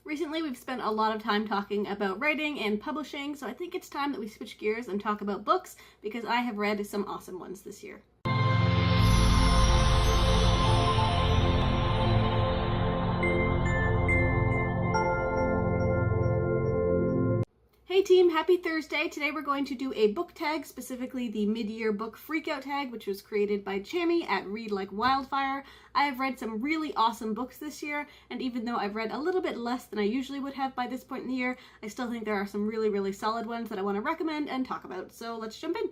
Recently, we've spent a lot of time talking about writing and publishing, so I think it's time that we switch gears and talk about books, because I have read some awesome ones this year. Hey team, happy Thursday. Today we're going to do a book tag, specifically the mid-year book freakout tag, which was created by Chammy at Read Like Wildfire. I have read some really awesome books this year, and even though I've read a little bit less than I usually would have by this point in the year, I still think there are some really, really solid ones that I want to recommend and talk about. So let's jump in.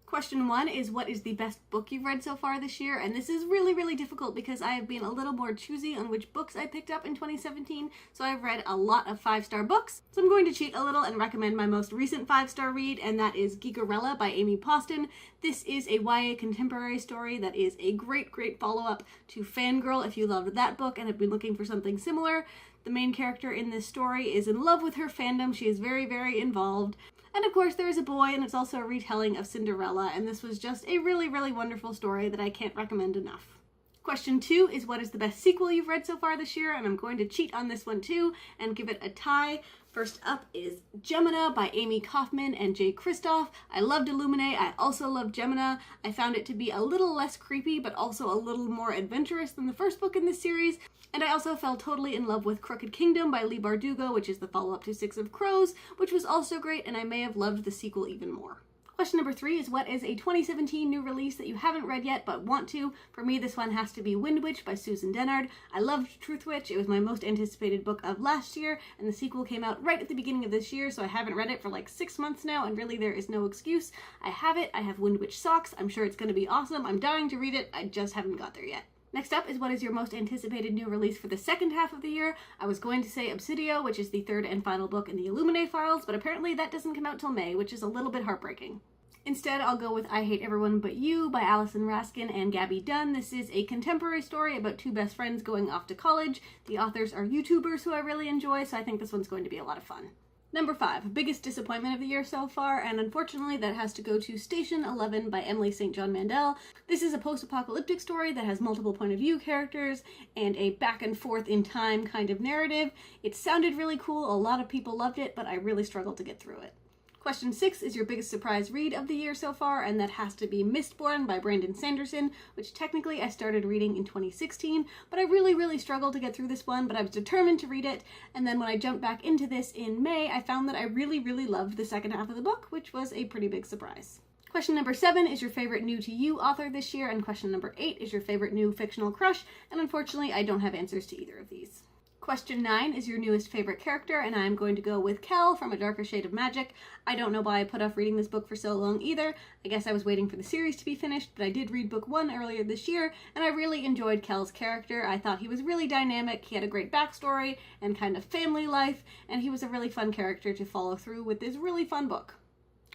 Question 1 is, what is the best book you've read so far this year? And this is really, really difficult because I have been a little more choosy on which books I picked up in 2017. So I've read a lot of 5-star books. So I'm going to cheat a little and recommend my most recent 5-star read, and that is Geekerella by Amy Poston. This is a YA contemporary story that is a great, great follow-up to Fangirl if you loved that book and have been looking for something similar. The main character in this story is in love with her fandom. She is very, very involved. And of course there is a boy, and it's also a retelling of Cinderella, and this was just a really, really wonderful story that I can't recommend enough. Question 2 is, what is the best sequel you've read so far this year? And I'm going to cheat on this one too and give it a tie. First up is Gemina by Amy Kaufman and Jay Kristoff. I loved Illuminae. I also loved Gemina. I found it to be a little less creepy, but also a little more adventurous than the first book in this series. And I also fell totally in love with Crooked Kingdom by Leigh Bardugo, which is the follow-up to Six of Crows, which was also great, and I may have loved the sequel even more. Question number 3 is, what is a 2017 new release that you haven't read yet but want to? For me, this one has to be Wind Witch by Susan Dennard. I loved Truth Witch. It was my most anticipated book of last year, and the sequel came out right at the beginning of this year, so I haven't read it for like 6 months now, and really there is no excuse. I have it. I have Wind Witch socks. I'm sure it's going to be awesome. I'm dying to read it. I just haven't got there yet. Next up is, what is your most anticipated new release for the second half of the year? I was going to say Obsidio, which is the third and final book in the Illuminae files, but apparently that doesn't come out till May, which is a little bit heartbreaking. Instead, I'll go with I Hate Everyone But You by Allison Raskin and Gabby Dunn. This is a contemporary story about two best friends going off to college. The authors are YouTubers who I really enjoy, so I think this one's going to be a lot of fun. Number 5, biggest disappointment of the year so far, and unfortunately that has to go to Station 11 by Emily St. John Mandel. This is a post-apocalyptic story that has multiple point of view characters and a back and forth in time kind of narrative. It sounded really cool, a lot of people loved it, but I really struggled to get through it. Question 6 is your biggest surprise read of the year so far, and that has to be Mistborn by Brandon Sanderson, which technically I started reading in 2016, but I really, really struggled to get through this one, but I was determined to read it, and then when I jumped back into this in May, I found that I really, really loved the second half of the book, which was a pretty big surprise. Question number 7 is your favorite new to you author this year, and question number 8 is your favorite new fictional crush, and unfortunately I don't have answers to either of these. Question 9 is your newest favorite character, and I'm going to go with Kel from A Darker Shade of Magic. I don't know why I put off reading this book for so long either. I guess I was waiting for the series to be finished, but I did read book 1 earlier this year, and I really enjoyed Kel's character. I thought he was really dynamic, he had a great backstory and kind of family life, and he was a really fun character to follow through with this really fun book.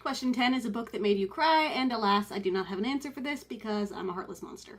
Question 10 is a book that made you cry, and alas, I do not have an answer for this because I'm a heartless monster.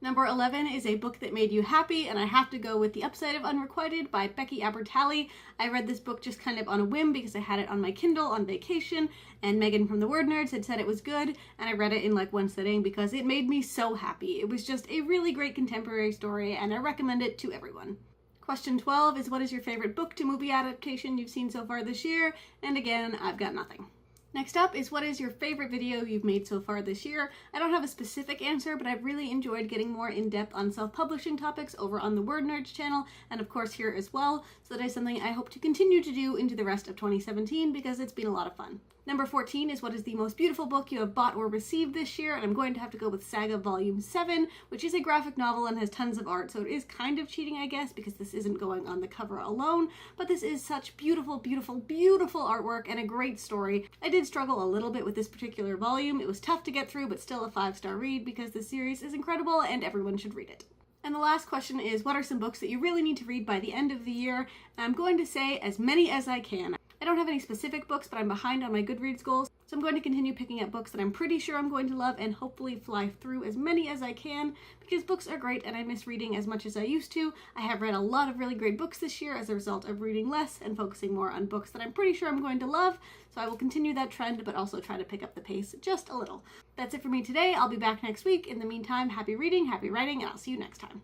Number 11 is a book that made you happy, and I have to go with The Upside of Unrequited by Becky Abertally. I read this book just kind of on a whim because I had it on my Kindle on vacation, and Megan from the Word Nerds had said it was good, and I read it in like one sitting because it made me so happy. It was just a really great contemporary story, and I recommend it to everyone. Question 12 is, what is your favorite book to movie adaptation you've seen so far this year? And again, I've got nothing. Next up is, what is your favorite video you've made so far this year? I don't have a specific answer, but I've really enjoyed getting more in-depth on self-publishing topics over on the Word Nerds channel, and of course here as well, so that is something I hope to continue to do into the rest of 2017 because it's been a lot of fun. Number 14 is, what is the most beautiful book you have bought or received this year? And I'm going to have to go with Saga Volume 7, which is a graphic novel and has tons of art, so it is kind of cheating, I guess, because this isn't going on the cover alone, but this is such beautiful, beautiful, beautiful artwork and a great story. I did struggle a little bit with this particular volume. It was tough to get through, but still a 5-star read because the series is incredible and everyone should read it. And the last question is, what are some books that you really need to read by the end of the year? And I'm going to say as many as I can. I don't have any specific books, but I'm behind on my Goodreads goals, so I'm going to continue picking up books that I'm pretty sure I'm going to love and hopefully fly through as many as I can, because books are great and I miss reading as much as I used to. I have read a lot of really great books this year as a result of reading less and focusing more on books that I'm pretty sure I'm going to love, so I will continue that trend, but also try to pick up the pace just a little. That's it for me today. I'll be back next week. In the meantime, happy reading, happy writing, and I'll see you next time.